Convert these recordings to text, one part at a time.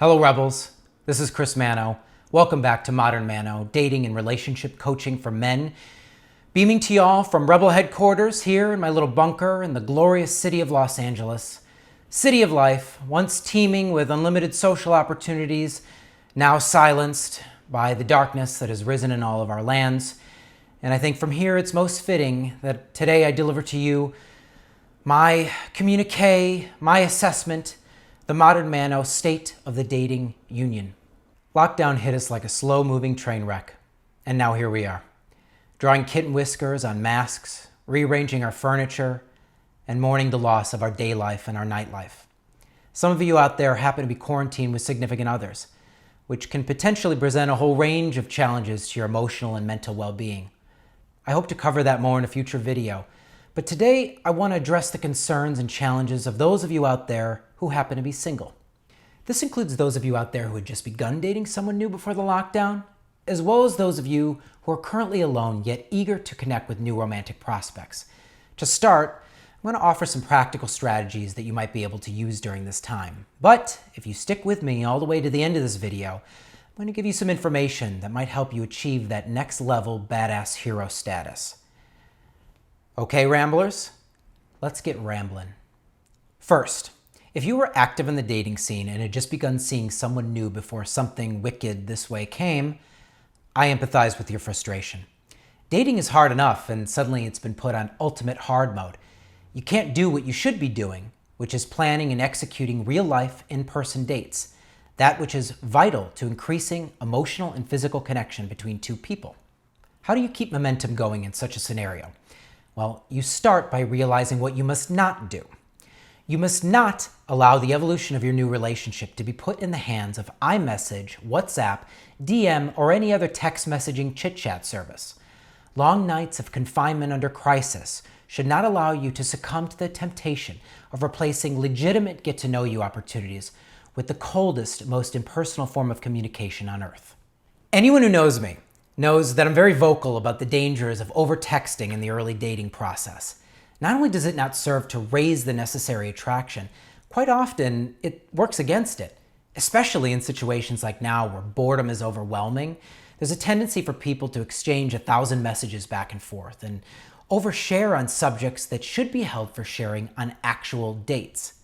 Hello Rebels, this is Chris Manno. Welcome back to Modern Manno, dating and relationship coaching for men. Beaming to y'all from Rebel headquarters here in my little bunker in the glorious city of Los Angeles. City of life, once teeming with unlimited social opportunities, now silenced by the darkness that has risen in all of our lands. And I think from here it's most fitting that today I deliver to you my communique, my assessment, the Modern Manno state of the dating union. Lockdown hit us like a slow-moving train wreck, and now here we are, drawing kitten whiskers on masks, rearranging our furniture, and mourning the loss of our day life and our nightlife. Some of you out there happen to be quarantined with significant others, which can potentially present a whole range of challenges to your emotional and mental well-being. I hope to cover that more in a future video, but today I want to address the concerns and challenges of those of you out there who happen to be single. This includes those of you out there who had just begun dating someone new before the lockdown, as well as those of you who are currently alone yet eager to connect with new romantic prospects. To start, I'm going to offer some practical strategies that you might be able to use during this time. But if you stick with me all the way to the end of this video, I'm going to give you some information that might help you achieve that next level badass hero status. Okay, Ramblers, let's get rambling. First, if you were active in the dating scene and had just begun seeing someone new before something wicked this way came, I empathize with your frustration. Dating is hard enough, and suddenly it's been put on ultimate hard mode. You can't do what you should be doing, which is planning and executing real-life, in-person dates, that which is vital to increasing emotional and physical connection between two people. How do you keep momentum going in such a scenario? Well, you start by realizing what you must not do. You must not allow the evolution of your new relationship to be put in the hands of iMessage, WhatsApp, DM, or any other text messaging chit-chat service. Long nights of confinement under crisis should not allow you to succumb to the temptation of replacing legitimate get-to-know-you opportunities with the coldest, most impersonal form of communication on earth. Anyone who knows me knows that I'm very vocal about the dangers of over-texting in the early dating process. Not only does it not serve to raise the necessary attraction, quite often it works against it, especially in situations like now where boredom is overwhelming. There's a tendency for people to exchange 1,000 messages back and forth and overshare on subjects that should be held for sharing on actual dates.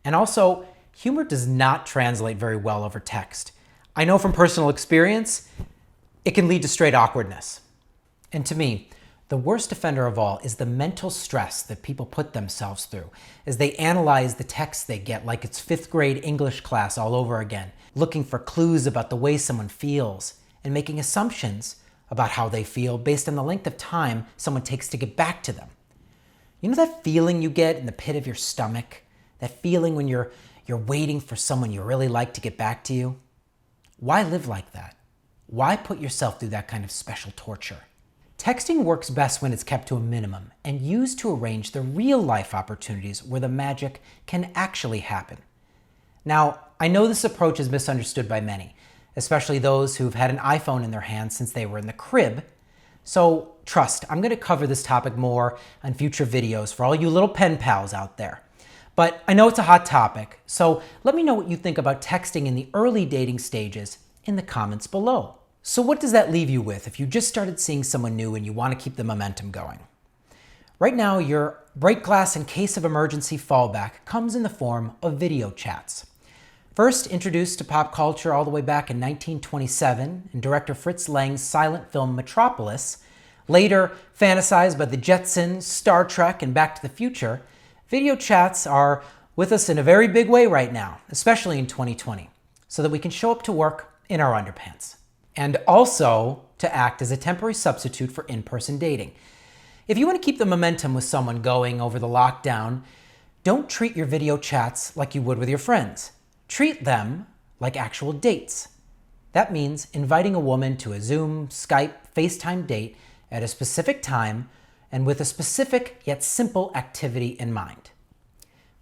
And also, humor does not translate very well over text. I know from personal experience, it can lead to straight awkwardness. And to me, the worst offender of all is the mental stress that people put themselves through as they analyze the texts they get like it's 5th grade English class all over again, looking for clues about the way someone feels and making assumptions about how they feel based on the length of time someone takes to get back to them. You know that feeling you get in the pit of your stomach? That feeling when you're waiting for someone you really like to get back to you? Why live like that? Why put yourself through that kind of special torture? Texting works best when it's kept to a minimum and used to arrange the real-life opportunities where the magic can actually happen. Now, I know this approach is misunderstood by many, especially those who've had an iPhone in their hands since they were in the crib. So trust, I'm going to cover this topic more on future videos for all you little pen pals out there. But I know it's a hot topic, so let me know what you think about texting in the early dating stages in the comments below. So what does that leave you with if you just started seeing someone new and you want to keep the momentum going? Right now, your break glass in case of emergency fallback comes in the form of video chats. First introduced to pop culture all the way back in 1927 in director Fritz Lang's silent film Metropolis, later fantasized by the Jetsons, Star Trek, and Back to the Future, video chats are with us in a very big way right now, especially in 2020, so that we can show up to work in our underpants. And also to act as a temporary substitute for in-person dating. If you want to keep the momentum with someone going over the lockdown, don't treat your video chats like you would with your friends. Treat them like actual dates. That means inviting a woman to a Zoom, Skype, FaceTime date at a specific time and with a specific yet simple activity in mind.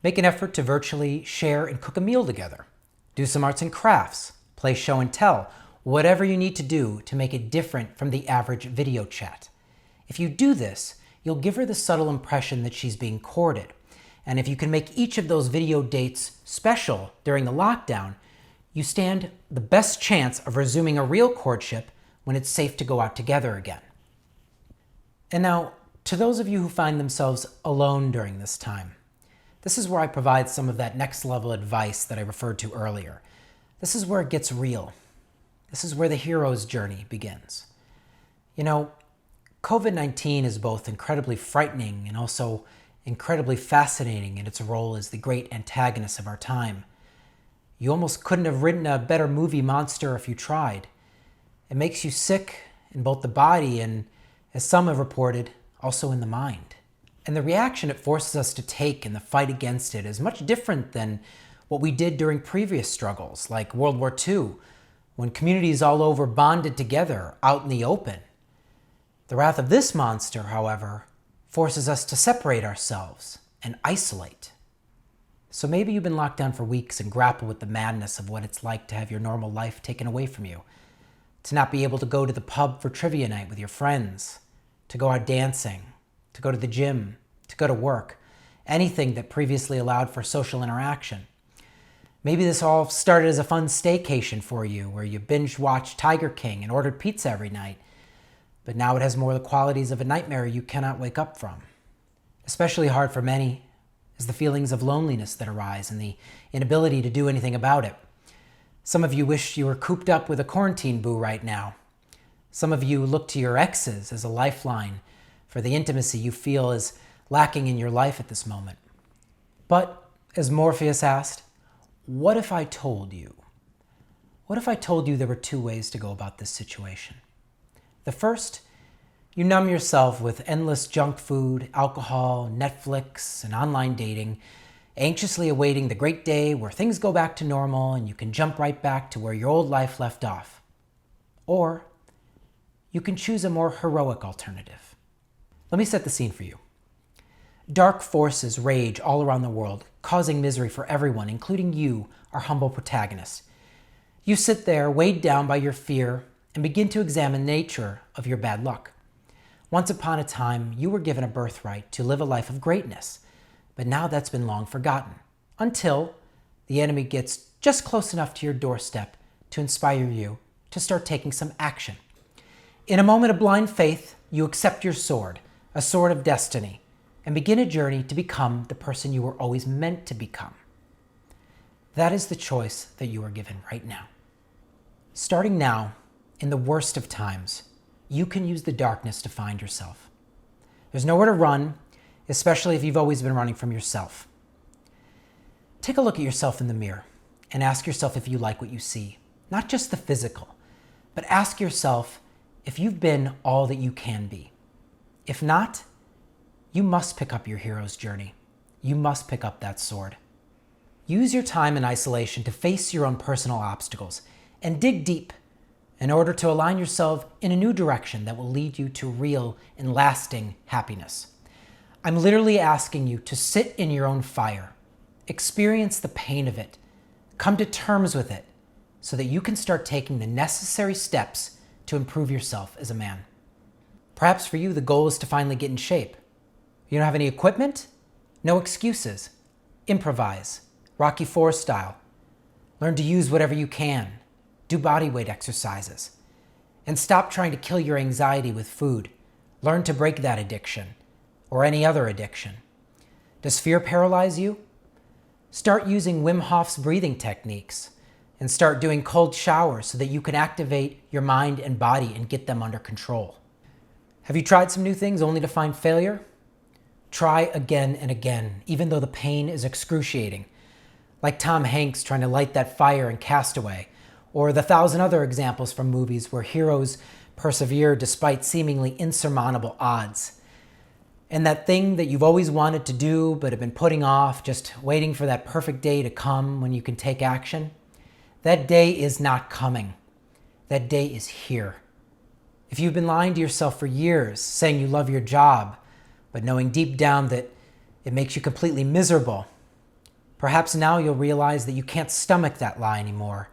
Make an effort to virtually share and cook a meal together. Do some arts and crafts, play show and tell, whatever you need to do to make it different from the average video chat. If you do this, you'll give her the subtle impression that she's being courted. And if you can make each of those video dates special during the lockdown, you stand the best chance of resuming a real courtship when it's safe to go out together again. And now, to those of you who find themselves alone during this time, this is where I provide some of that next level advice that I referred to earlier. This is where it gets real. This is where the hero's journey begins. You know, COVID-19 is both incredibly frightening and also incredibly fascinating in its role as the great antagonist of our time. You almost couldn't have written a better movie monster if you tried. It makes you sick in both the body and, as some have reported, also in the mind. And the reaction it forces us to take in the fight against it is much different than what we did during previous struggles, like World War II, when communities all over bonded together out in the open. The wrath of this monster, however, forces us to separate ourselves and isolate. So maybe you've been locked down for weeks and grapple with the madness of what it's like to have your normal life taken away from you, to not be able to go to the pub for trivia night with your friends, to go out dancing, to go to the gym, to go to work, anything that previously allowed for social interaction. Maybe this all started as a fun staycation for you, where you binge-watched Tiger King and ordered pizza every night, but now it has more the qualities of a nightmare you cannot wake up from. Especially hard for many is the feelings of loneliness that arise and the inability to do anything about it. Some of you wish you were cooped up with a quarantine boo right now. Some of you look to your exes as a lifeline for the intimacy you feel is lacking in your life at this moment. But, as Morpheus asked, what if I told you? What if I told you there were two ways to go about this situation? The first, you numb yourself with endless junk food, alcohol, Netflix, and online dating, anxiously awaiting the great day where things go back to normal and you can jump right back to where your old life left off. Or you can choose a more heroic alternative. Let me set the scene for you. Dark forces rage all around the world, causing misery for everyone, including you, our humble protagonist. You sit there, weighed down by your fear, and begin to examine the nature of your bad luck. Once upon a time, you were given a birthright to live a life of greatness, but now that's been long forgotten, until the enemy gets just close enough to your doorstep to inspire you to start taking some action. In a moment of blind faith, you accept your sword, a sword of destiny, and begin a journey to become the person you were always meant to become. That is the choice that you are given right now. Starting now, in the worst of times, you can use the darkness to find yourself. There's nowhere to run, especially if you've always been running from yourself. Take a look at yourself in the mirror and ask yourself if you like what you see, not just the physical, but ask yourself if you've been all that you can be. If not, you must pick up your hero's journey. You must pick up that sword. Use your time in isolation to face your own personal obstacles and dig deep in order to align yourself in a new direction that will lead you to real and lasting happiness. I'm literally asking you to sit in your own fire, experience the pain of it, come to terms with it, so that you can start taking the necessary steps to improve yourself as a man. Perhaps for you, the goal is to finally get in shape. You don't have any equipment? No excuses. Improvise, Rocky IV style. Learn to use whatever you can. Do body weight exercises. And stop trying to kill your anxiety with food. Learn to break that addiction, or any other addiction. Does fear paralyze you? Start using Wim Hof's breathing techniques and start doing cold showers so that you can activate your mind and body and get them under control. Have you tried some new things only to find failure? Try again and again, even though the pain is excruciating. Like Tom Hanks trying to light that fire in Castaway, or the 1,000 other examples from movies where heroes persevere despite seemingly insurmountable odds. And that thing that you've always wanted to do but have been putting off, just waiting for that perfect day to come when you can take action, that day is not coming. That day is here. If you've been lying to yourself for years, saying you love your job, but knowing deep down that it makes you completely miserable, perhaps now you'll realize that you can't stomach that lie anymore,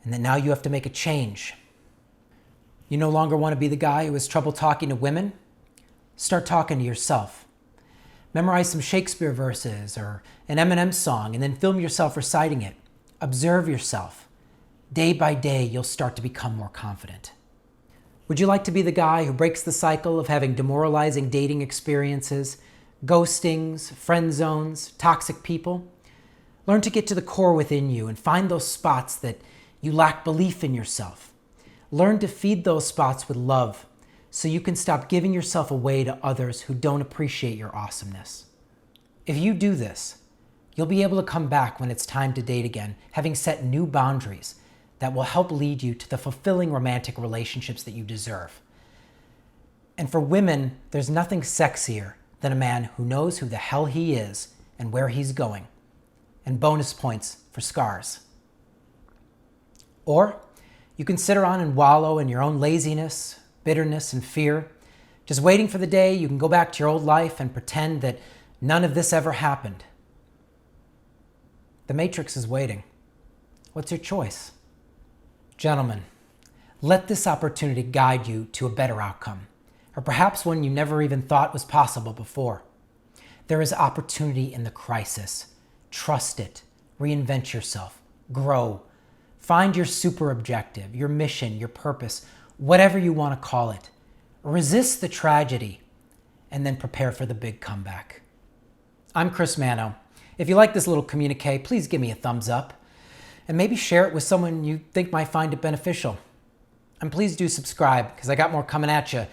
and that now you have to make a change. You no longer want to be the guy who has trouble talking to women? Start talking to yourself. Memorize some Shakespeare verses or an Eminem song and then film yourself reciting it. Observe yourself. Day by day, you'll start to become more confident. Would you like to be the guy who breaks the cycle of having demoralizing dating experiences, ghostings, friend zones, toxic people? Learn to get to the core within you and find those spots that you lack belief in yourself. Learn to feed those spots with love so you can stop giving yourself away to others who don't appreciate your awesomeness. If you do this, you'll be able to come back when it's time to date again, having set new boundaries that will help lead you to the fulfilling romantic relationships that you deserve. And for women, there's nothing sexier than a man who knows who the hell he is and where he's going. And bonus points for scars. Or you can sit around and wallow in your own laziness, bitterness, and fear, just waiting for the day you can go back to your old life and pretend that none of this ever happened. The Matrix is waiting. What's your choice? Gentlemen, let this opportunity guide you to a better outcome, or perhaps one you never even thought was possible before. There is opportunity in the crisis. Trust it. Reinvent yourself. Grow. Find your super objective, your mission, your purpose, whatever you want to call it. Resist the tragedy, and then prepare for the big comeback. I'm Chris Manno. If you like this little communique, please give me a thumbs up, and maybe share it with someone you think might find it beneficial. And please do subscribe, because I got more coming at you.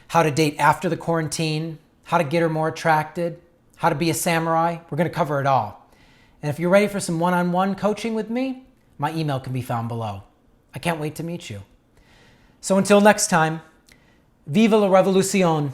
How to date after the quarantine, how to get her more attracted, how to be a samurai. We're going to cover it all. And if you're ready for some one-on-one coaching with me, my email can be found below. I can't wait to meet you. So until next time, viva la revolucion.